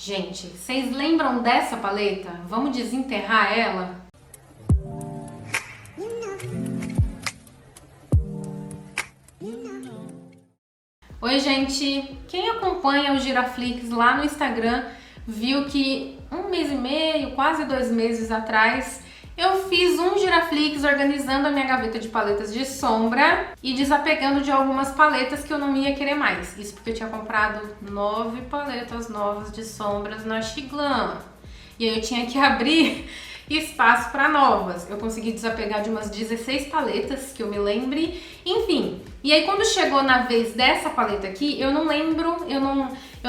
Gente, vocês lembram dessa paleta? Vamos desenterrar ela? Oi, gente! Quem acompanha o Giraflix lá no Instagram viu que 1 mês e meio, quase 2 meses atrás, eu fiz um Giraflix organizando a minha gaveta de paletas de sombra e desapegando de algumas paletas que eu não ia querer mais. Isso porque eu tinha comprado 9 paletas novas de sombras na Xiglan. E aí eu tinha que abrir espaço para novas. Eu consegui desapegar de umas 16 paletas, que eu me lembre. Enfim, e aí quando chegou na vez dessa paleta aqui, eu não lembro, eu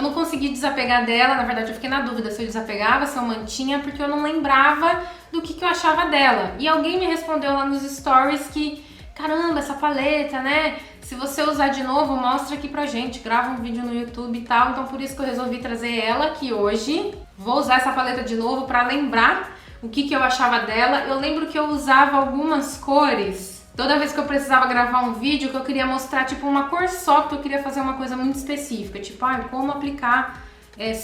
não consegui desapegar dela. Na verdade, eu fiquei na dúvida se eu desapegava, se eu mantinha, porque eu não lembrava do que eu achava dela. E alguém me respondeu lá nos stories que, caramba, essa paleta, né? Se você usar de novo, mostra aqui pra gente, grava um vídeo no YouTube e tal. Então por isso que eu resolvi trazer ela aqui hoje. Vou usar essa paleta de novo pra lembrar o que eu achava dela. Eu lembro que eu usava algumas cores toda vez que eu precisava gravar um vídeo, que eu queria mostrar tipo uma cor só, que eu queria fazer uma coisa muito específica, tipo, como aplicar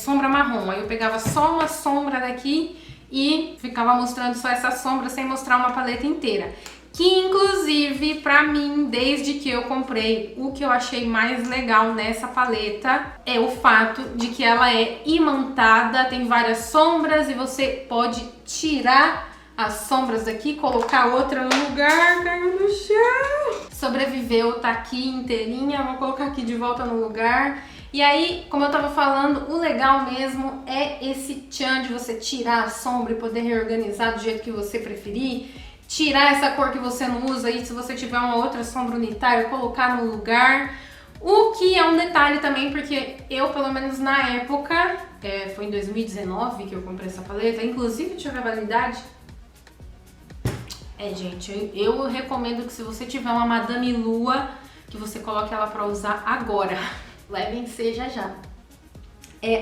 sombra marrom. Aí eu pegava só uma sombra daqui e ficava mostrando só essa sombra sem mostrar uma paleta inteira. Que inclusive, pra mim, desde que eu comprei, o que eu achei mais legal nessa paleta é o fato de que ela é imantada, tem várias sombras e você pode tirar as sombras daqui, colocar outra no lugar, caiu no chão. Sobreviveu, tá aqui inteirinha, vou colocar aqui de volta no lugar. E aí, como eu tava falando, o legal mesmo é esse tchan de você tirar a sombra e poder reorganizar do jeito que você preferir. Tirar essa cor que você não usa aí, se você tiver uma outra sombra unitária, colocar no lugar. O que é um detalhe também, porque eu, pelo menos na época, foi em 2019 que eu comprei essa paleta, inclusive, deixa eu ver a validade. Gente, eu recomendo que se você tiver uma Madame Lua, que você coloque ela pra usar agora. Levem seja já.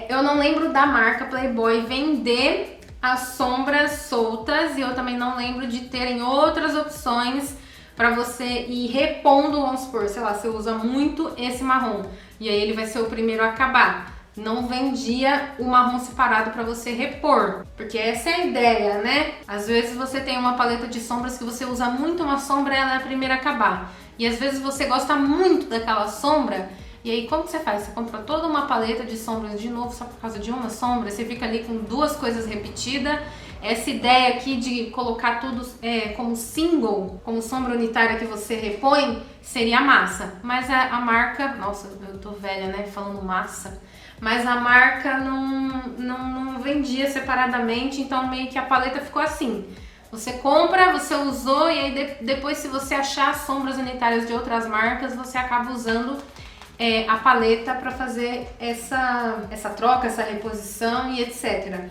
Eu não lembro da marca Playboy vender as sombras soltas e eu também não lembro de terem outras opções pra você ir repondo, vamos supor, sei lá, você usa muito esse marrom e aí ele vai ser o primeiro a acabar. Não vendia o marrom separado pra você repor, porque essa é a ideia, né? Às vezes você tem uma paleta de sombras que você usa muito uma sombra e ela é a primeira a acabar. E às vezes você gosta muito daquela sombra. E aí, como que você faz? Você compra toda uma paleta de sombras de novo só por causa de uma sombra, você fica ali com duas coisas repetidas. Essa ideia aqui de colocar tudo como single, como sombra unitária que você repõe, seria massa. Mas a marca... Nossa, eu tô velha, né? Falando massa. Mas a marca não vendia separadamente, então meio que a paleta ficou assim. Você compra, você usou e aí depois, se você achar sombras unitárias de outras marcas, você acaba usando a paleta para fazer essa troca, essa reposição e etc.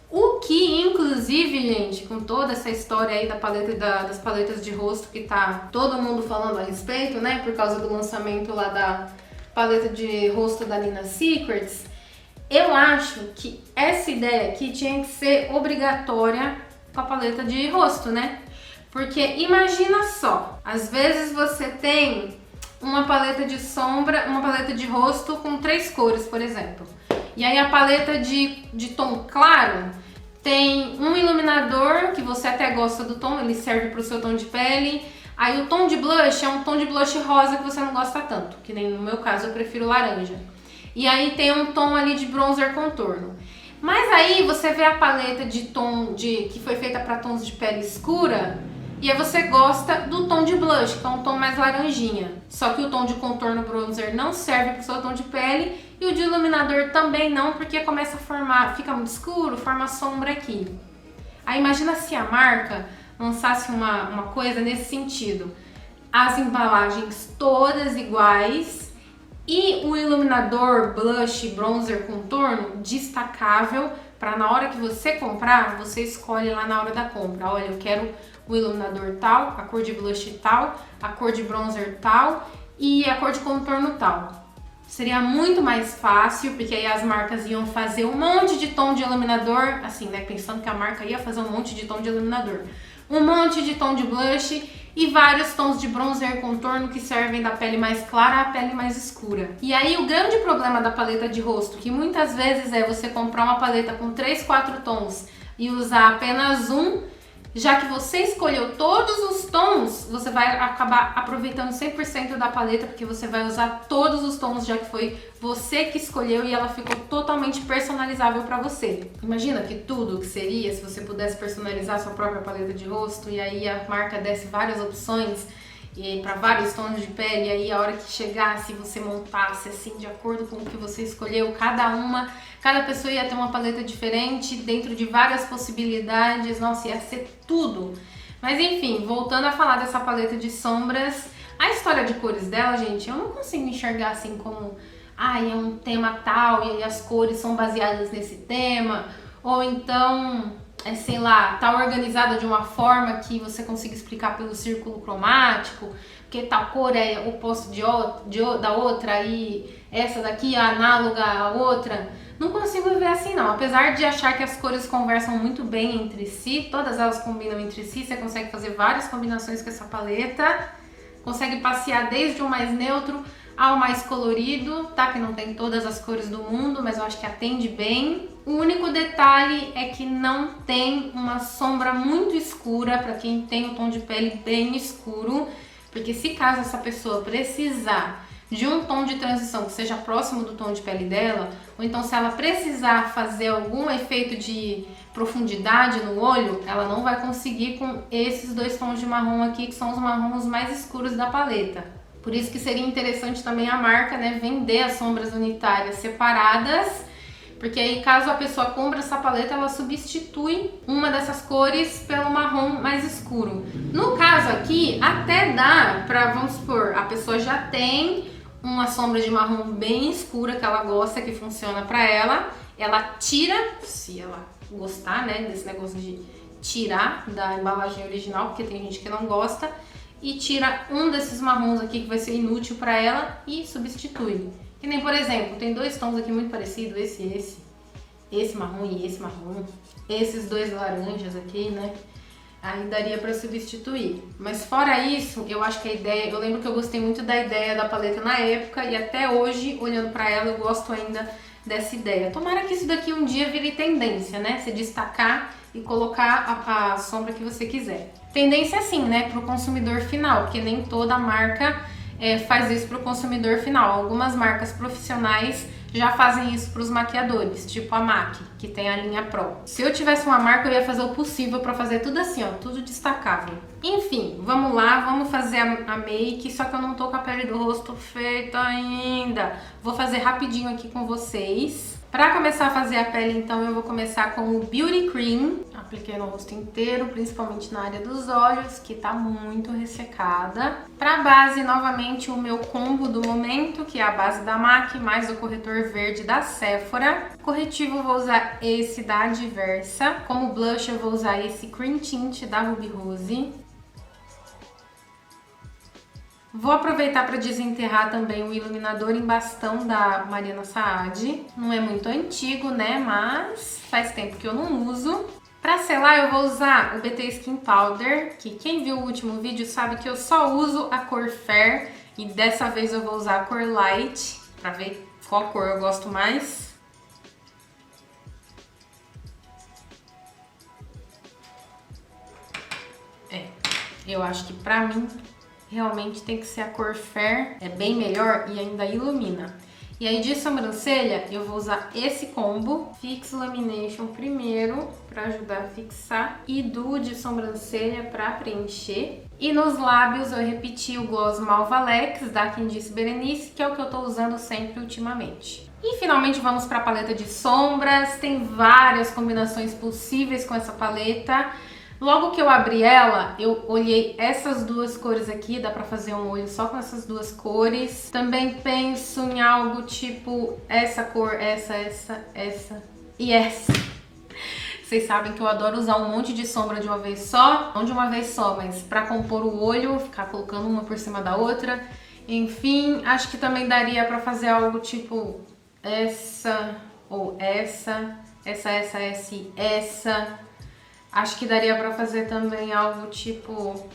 O que, inclusive, gente, com toda essa história aí da paleta das paletas de rosto que tá todo mundo falando a respeito, né, por causa do lançamento lá da paleta de rosto da Nina Secrets, eu acho que essa ideia aqui tinha que ser obrigatória com a paleta de rosto, né? Porque imagina só, às vezes você tem uma paleta de sombra, uma paleta de rosto com 3 cores, por exemplo. E aí a paleta de tom claro tem um iluminador que você até gosta do tom, ele serve para o seu tom de pele. Aí o tom de blush é um tom de blush rosa que você não gosta tanto, que nem no meu caso eu prefiro laranja. E aí tem um tom ali de bronzer contorno. Mas aí você vê a paleta de tom que foi feita para tons de pele escura e aí você gosta do tom de blush, que é um tom mais laranjinha. Só que o tom de contorno bronzer não serve para o seu tom de pele e o de iluminador também não, porque começa a formar, fica muito escuro, forma sombra aqui. Aí imagina se a marca lançasse uma coisa nesse sentido. As embalagens todas iguais e o iluminador, blush, bronzer, contorno destacável para na hora que você comprar, você escolhe lá na hora da compra. Olha, eu quero o iluminador tal, a cor de blush tal, a cor de bronzer tal e a cor de contorno tal. Seria muito mais fácil, porque aí as marcas iam fazer um monte de tom de iluminador, assim, né, pensando que a marca ia fazer um monte de tom de iluminador. Um monte de tom de blush e vários tons de bronzer e contorno que servem da pele mais clara à pele mais escura. E aí o grande problema da paleta de rosto, que muitas vezes é você comprar uma paleta com 3, 4 tons e usar apenas um, já que você escolheu todos os tons, você vai acabar aproveitando 100% da paleta, porque você vai usar todos os tons, já que foi você que escolheu e ela ficou totalmente personalizável para você. Imagina que tudo que seria se você pudesse personalizar sua própria paleta de rosto e aí a marca desse várias opções e para vários tons de pele, e aí a hora que chegasse você montasse assim de acordo com o que você escolheu, cada pessoa ia ter uma paleta diferente dentro de várias possibilidades. Nossa, ia ser tudo. Mas enfim, voltando a falar dessa paleta de sombras, a história de cores dela, gente, eu não consigo enxergar assim como é um tema tal e aí as cores são baseadas nesse tema, ou então sei lá, tá organizada de uma forma que você consiga explicar pelo círculo cromático, porque tal cor é oposto da outra e essa daqui é análoga à outra. Não consigo ver assim não, apesar de achar que as cores conversam muito bem entre si, todas elas combinam entre si, você consegue fazer várias combinações com essa paleta, consegue passear desde o mais neutro ao mais colorido, tá? Que não tem todas as cores do mundo, mas eu acho que atende bem. O único detalhe é que não tem uma sombra muito escura para quem tem um tom de pele bem escuro, porque se caso essa pessoa precisar de um tom de transição que seja próximo do tom de pele dela, ou então se ela precisar fazer algum efeito de profundidade no olho, ela não vai conseguir com esses dois tons de marrom aqui, que são os marrons mais escuros da paleta. Por isso que seria interessante também a marca, né, vender as sombras unitárias separadas, porque aí caso a pessoa compre essa paleta, ela substitui uma dessas cores pelo marrom mais escuro. No caso aqui, até dá pra, vamos supor, a pessoa já tem uma sombra de marrom bem escura que ela gosta, que funciona pra ela, ela tira, se ela gostar, né, desse negócio de tirar da embalagem original, porque tem gente que não gosta, e tira um desses marrons aqui que vai ser inútil pra ela e substitui. Que nem, por exemplo, tem dois tons aqui muito parecidos, esse marrom e esse marrom, esses dois laranjas aqui, né? Aí daria pra substituir. Mas fora isso, eu acho que a ideia, eu lembro que eu gostei muito da ideia da paleta na época e até hoje, olhando pra ela, eu gosto ainda dessa ideia. Tomara que isso daqui um dia vire tendência, né? Você destacar e colocar a sombra que você quiser. Tendência assim, né? Pro consumidor final, porque nem toda marca faz isso pro consumidor final. Algumas marcas profissionais já fazem isso para os maquiadores, tipo a MAC, que tem a linha Pro. Se eu tivesse uma marca, eu ia fazer o possível para fazer tudo assim, ó, tudo destacável. Enfim, vamos lá, vamos fazer a make, só que eu não tô com a pele do rosto feita ainda. Vou fazer rapidinho aqui com vocês. Para começar a fazer a pele, então, eu vou começar com o Beauty Cream. Apliquei no rosto inteiro, principalmente na área dos olhos, que tá muito ressecada. Para base, novamente, o meu combo do momento, que é a base da MAC, mais o corretor verde da Sephora. Corretivo, eu vou usar esse da Adversa. Como blush, eu vou usar esse Cream Tint da Ruby Rose. Vou aproveitar para desenterrar também o iluminador em bastão da Mariana Saad. Não é muito antigo, né? Mas faz tempo que eu não uso. Para selar, eu vou usar o BT Skin Powder, que quem viu o último vídeo sabe que eu só uso a cor Fair. E dessa vez eu vou usar a cor Light, para ver qual cor eu gosto mais. Eu acho que pra mim realmente tem que ser a cor Fair, é bem melhor e ainda ilumina. E aí de sobrancelha eu vou usar esse combo, Fix Lamination primeiro para ajudar a fixar e Duo de sobrancelha para preencher. E nos lábios eu repeti o gloss Malvalex da Candice Berenice, que é o que eu tô usando sempre ultimamente. E finalmente vamos para a paleta de sombras, tem várias combinações possíveis com essa paleta. Logo que eu abri ela, eu olhei essas duas cores aqui, dá pra fazer um olho só com essas duas cores. Também penso em algo tipo essa cor, essa e essa. Vocês sabem que eu adoro usar um monte de sombra de uma vez só, não de uma vez só, mas pra compor o olho, ficar colocando uma por cima da outra. Enfim, acho que também daria pra fazer algo tipo essa ou essa. Acho que daria pra fazer também algo tipo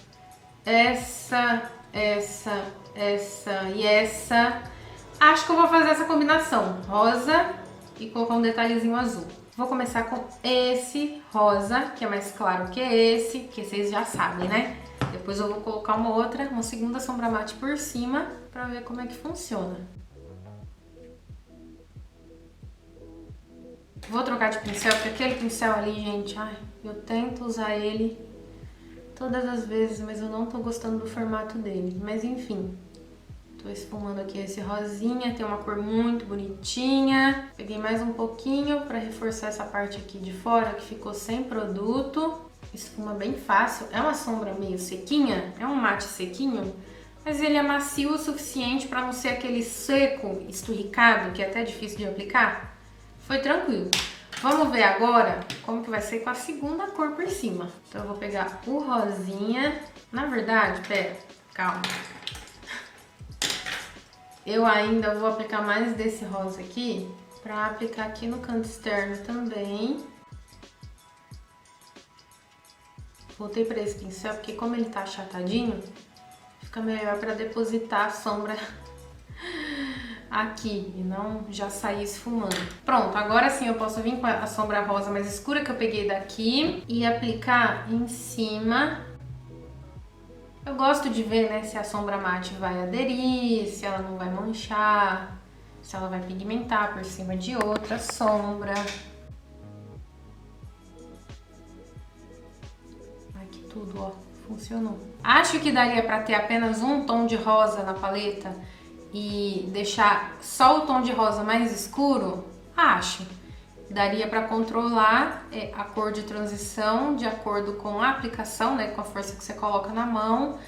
essa e essa. Acho que eu vou fazer essa combinação, rosa e colocar um detalhezinho azul. Vou começar com esse rosa, que é mais claro que esse, que vocês já sabem, né? Depois eu vou colocar uma segunda sombra mate por cima, pra ver como é que funciona. Vou trocar de pincel, porque aquele pincel ali, gente, ai, eu tento usar ele todas as vezes, mas eu não tô gostando do formato dele. Mas enfim, tô esfumando aqui esse rosinha, tem uma cor muito bonitinha. Peguei mais um pouquinho pra reforçar essa parte aqui de fora, que ficou sem produto. Esfuma bem fácil, é uma sombra meio sequinha, é um mate sequinho, mas ele é macio o suficiente pra não ser aquele seco, esturricado, que é até difícil de aplicar. Foi tranquilo. Vamos ver agora como que vai ser com a segunda cor por cima. Então eu vou pegar o rosinha. Na verdade, pera, calma. Eu ainda vou aplicar mais desse rosa aqui pra aplicar aqui no canto externo também. Voltei pra esse pincel porque como ele tá achatadinho, fica melhor pra depositar a sombra aqui e não já sair esfumando. Pronto, agora sim eu posso vir com a sombra rosa mais escura que eu peguei daqui e aplicar em cima. Eu gosto de ver, né, se a sombra mate vai aderir, se ela não vai manchar, se ela vai pigmentar por cima de outra sombra. Ai, que tudo, ó, funcionou. Acho que daria pra ter apenas um tom de rosa na paleta e deixar só o tom de rosa mais escuro? Acho. Daria para controlar a cor de transição de acordo com a aplicação, né, com a força que você coloca na mão.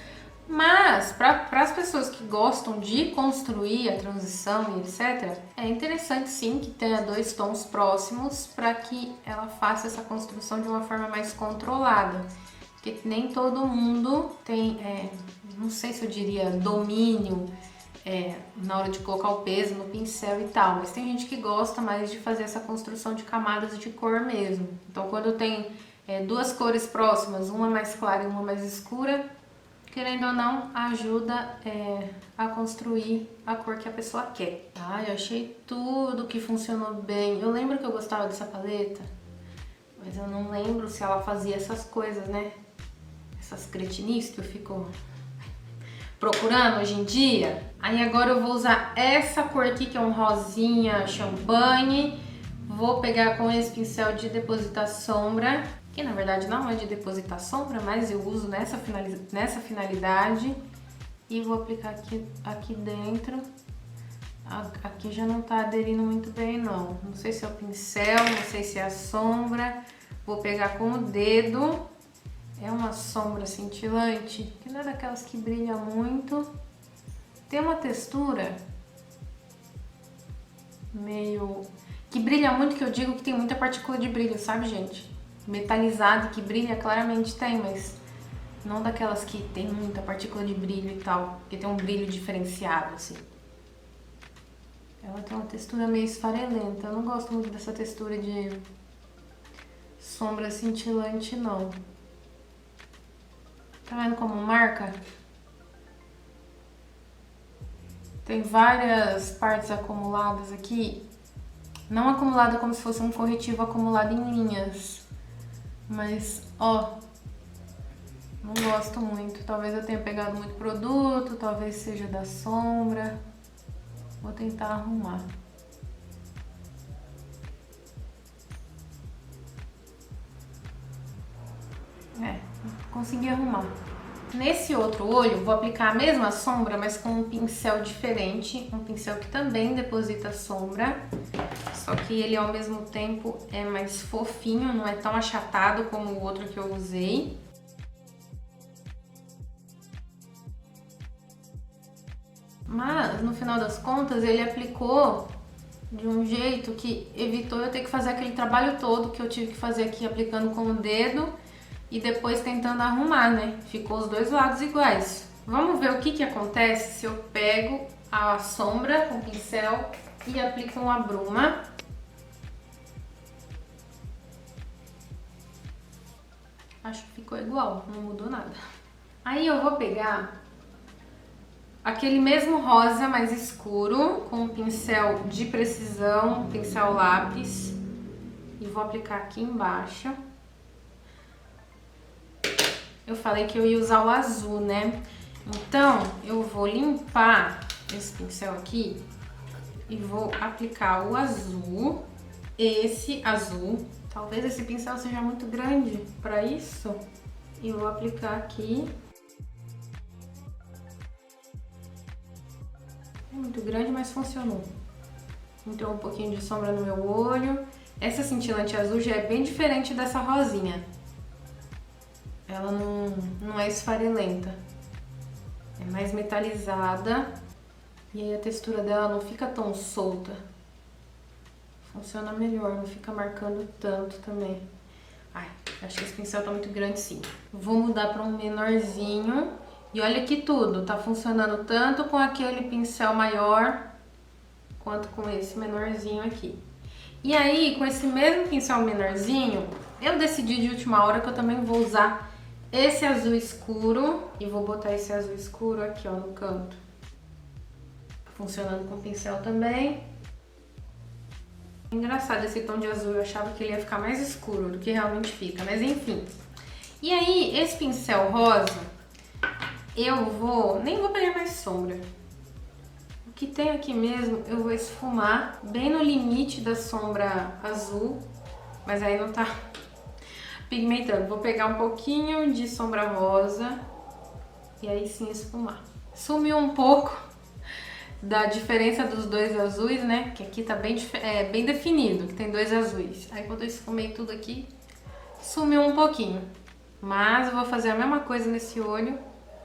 Mas para as pessoas que gostam de construir a transição e etc, é interessante sim que tenha dois tons próximos para que ela faça essa construção de uma forma mais controlada. Porque nem todo mundo tem, não sei se eu diria domínio na hora de colocar o peso no pincel e tal, mas tem gente que gosta mais de fazer essa construção de camadas de cor mesmo. Então quando eu tenho duas cores próximas, uma mais clara e uma mais escura, querendo ou não, ajuda a construir a cor que a pessoa quer. Ah, eu achei tudo que funcionou bem. Eu lembro que eu gostava dessa paleta, mas eu não lembro se ela fazia essas coisas, né? Essas cretinices que eu fico procurando hoje em dia. Aí agora eu vou usar essa cor aqui, que é um rosinha champanhe. Vou pegar com esse pincel de depositar sombra, que na verdade não é de depositar sombra, mas eu uso nessa finalidade. E vou aplicar aqui dentro. Aqui já não tá aderindo muito bem não. Não sei se é o pincel, não sei se é a sombra. Vou pegar com o dedo. É uma sombra cintilante, que não é daquelas que brilha muito. Tem uma textura meio... que brilha muito, que eu digo que tem muita partícula de brilho, sabe, gente? Metalizado, que brilha, claramente tem, mas não daquelas que tem muita partícula de brilho e tal, porque tem um brilho diferenciado, assim. Ela tem uma textura meio esfarelenta. Eu não gosto muito dessa textura de sombra cintilante, não. Tá vendo como marca? Tem várias partes acumuladas aqui. Não acumulada como se fosse um corretivo acumulado em linhas. Mas, ó, não gosto muito. Talvez eu tenha pegado muito produto, talvez seja da sombra. Vou tentar arrumar. Consegui arrumar. Nesse outro olho, vou aplicar a mesma sombra, mas com um pincel diferente. Um pincel que também deposita sombra. Só que ele, ao mesmo tempo, é mais fofinho, não é tão achatado como o outro que eu usei. Mas, no final das contas, ele aplicou de um jeito que evitou eu ter que fazer aquele trabalho todo que eu tive que fazer aqui aplicando com o dedo e depois tentando arrumar, né? Ficou os dois lados iguais. Vamos ver o que acontece se eu pego a sombra com o pincel e aplico uma bruma. Acho que ficou igual, não mudou nada. Aí eu vou pegar aquele mesmo rosa mais escuro, com um pincel de precisão, um pincel lápis, e vou aplicar aqui embaixo. Eu falei que eu ia usar o azul, né? Então, eu vou limpar esse pincel aqui e vou aplicar o azul, esse azul. Talvez esse pincel seja muito grande para isso. E vou aplicar aqui. É muito grande, mas funcionou. Entrou um pouquinho de sombra no meu olho. Essa cintilante azul já é bem diferente dessa rosinha. Ela não é esfarelenta. É mais metalizada. E aí a textura dela não fica tão solta. Funciona melhor, não fica marcando tanto também. Ai, acho que esse pincel tá muito grande sim. Vou mudar para um menorzinho. E olha que tudo, tá funcionando tanto com aquele pincel maior, quanto com esse menorzinho aqui. E aí, com esse mesmo pincel menorzinho, eu decidi de última hora que eu também vou usar esse azul escuro. E vou botar esse azul escuro aqui, ó, no canto. Funcionando com o pincel também. Engraçado esse tom de azul, eu achava que ele ia ficar mais escuro do que realmente fica, mas enfim. E aí, esse pincel rosa, nem vou pegar mais sombra. O que tem aqui mesmo, eu vou esfumar bem no limite da sombra azul, mas aí não tá pigmentando. Vou pegar um pouquinho de sombra rosa e aí sim esfumar. Sumiu um pouco da diferença dos dois azuis, né? Que aqui tá bem definido, que tem dois azuis. Aí quando eu esfumei tudo aqui, sumiu um pouquinho. Mas eu vou fazer a mesma coisa nesse olho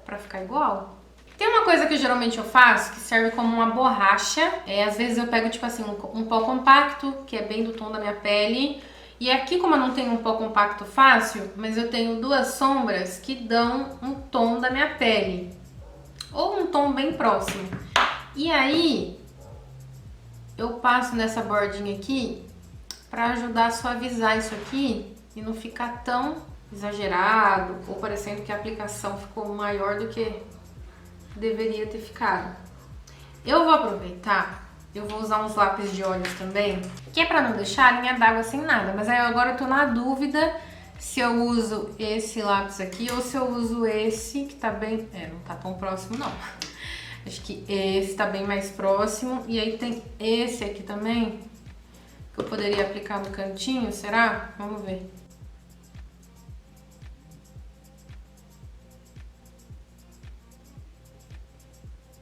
pra ficar igual. Tem uma coisa que geralmente eu faço, que serve como uma borracha. Às vezes eu pego, tipo assim, um pó compacto, que é bem do tom da minha pele. E aqui, como eu não tenho um pó compacto fácil, mas eu tenho duas sombras que dão um tom da minha pele. Ou um tom bem próximo. E aí, eu passo nessa bordinha aqui pra ajudar a suavizar isso aqui e não ficar tão exagerado ou parecendo que a aplicação ficou maior do que deveria ter ficado. Eu vou aproveitar, eu vou usar uns lápis de olhos também, que é pra não deixar a linha d'água sem nada, mas aí agora eu tô na dúvida se eu uso esse lápis aqui ou se eu uso esse, que tá bem... não tá tão próximo não. Acho que esse tá bem mais próximo. E aí tem esse aqui também, que eu poderia aplicar no cantinho, será? Vamos ver.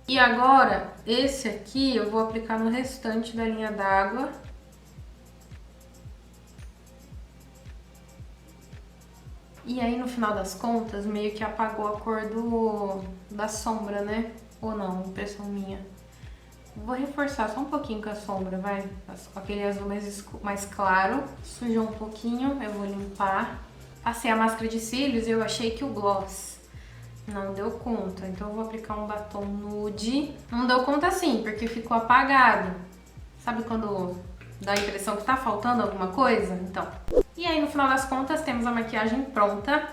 E agora, esse aqui eu vou aplicar no restante da linha d'água. E aí, no final das contas, meio que apagou a cor da sombra, né? Ou não, impressão minha. Vou reforçar só um pouquinho com a sombra, vai. Com aquele azul mais claro. Sujou um pouquinho, eu vou limpar. Passei a máscara de cílios e eu achei que o gloss não deu conta. Então eu vou aplicar um batom nude. Não deu conta sim, porque ficou apagado. Sabe quando dá a impressão que tá faltando alguma coisa? Então. E aí, no final das contas, temos a maquiagem pronta.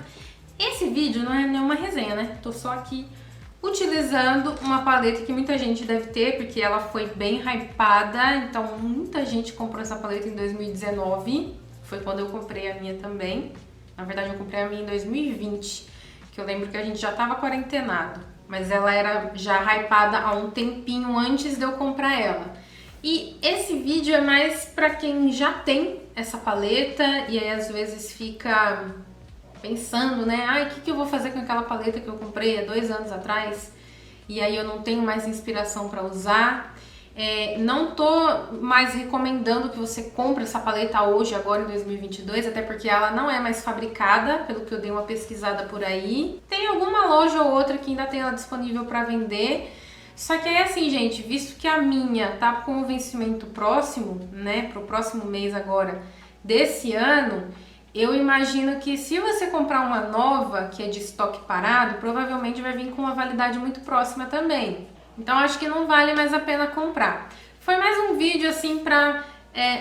Esse vídeo não é nenhuma resenha, né? Tô só aqui utilizando uma paleta que muita gente deve ter, porque ela foi bem hypada, então muita gente comprou essa paleta em 2019, foi quando eu comprei a minha também. Na verdade eu comprei a minha em 2020, que eu lembro que a gente já tava quarentenado, mas ela era já hypada há um tempinho antes de eu comprar ela. E esse vídeo é mais pra quem já tem essa paleta e aí às vezes fica pensando, né? Ai, o que eu vou fazer com aquela paleta que eu comprei há 2 anos atrás e aí eu não tenho mais inspiração para usar. Não tô mais recomendando que você compre essa paleta hoje, agora em 2022, até porque ela não é mais fabricada, pelo que eu dei uma pesquisada por aí. Tem alguma loja ou outra que ainda tem ela disponível para vender. Só que é assim, gente, visto que a minha tá com o vencimento próximo, né, pro próximo mês agora desse ano, eu imagino que se você comprar uma nova, que é de estoque parado, provavelmente vai vir com uma validade muito próxima também. Então acho que não vale mais a pena comprar. Foi mais um vídeo assim pra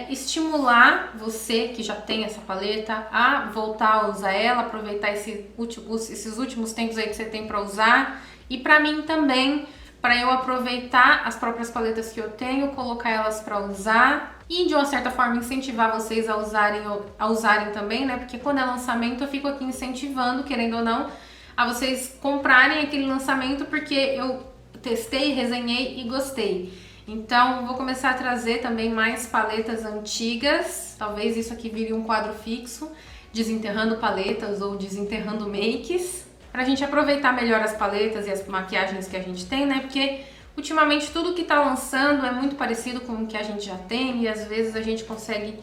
estimular você que já tem essa paleta a voltar a usar ela, aproveitar esses últimos tempos aí que você tem para usar, e para mim também, para eu aproveitar as próprias paletas que eu tenho, colocar elas para usar e de uma certa forma incentivar vocês a usarem também, né? Porque quando é lançamento eu fico aqui incentivando, querendo ou não, a vocês comprarem aquele lançamento porque eu testei, resenhei e gostei. Então vou começar a trazer também mais paletas antigas, talvez isso aqui vire um quadro fixo, desenterrando paletas ou desenterrando makes, pra gente aproveitar melhor as paletas e as maquiagens que a gente tem, né? Porque ultimamente tudo que tá lançando é muito parecido com o que a gente já tem e às vezes a gente consegue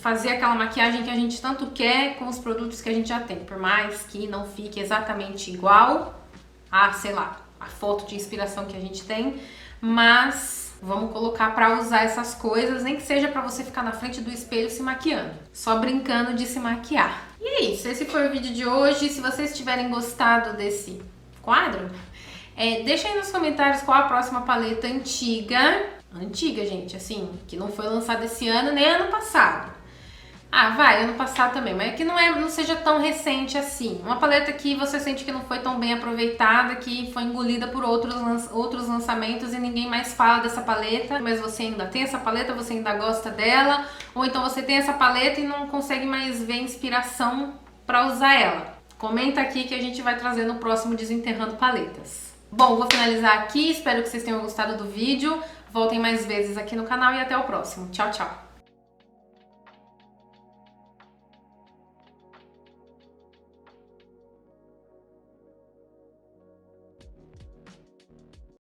fazer aquela maquiagem que a gente tanto quer com os produtos que a gente já tem, por mais que não fique exatamente igual a, sei lá, a foto de inspiração que a gente tem, mas vamos colocar pra usar essas coisas, nem que seja pra você ficar na frente do espelho se maquiando, só brincando de se maquiar. E é isso, esse foi o vídeo de hoje. Se vocês tiverem gostado desse quadro, deixa aí nos comentários qual a próxima paleta antiga, gente, assim, que não foi lançada esse ano nem ano passado. Ano passado também, mas que não seja tão recente assim. Uma paleta que você sente que não foi tão bem aproveitada, que foi engolida por outros lançamentos e ninguém mais fala dessa paleta, mas você ainda tem essa paleta, você ainda gosta dela, ou então você tem essa paleta e não consegue mais ver inspiração para usar ela. Comenta aqui que a gente vai trazer no próximo Desenterrando Paletas. Bom, vou finalizar aqui, espero que vocês tenham gostado do vídeo. Voltem mais vezes aqui no canal e até o próximo. Tchau, tchau!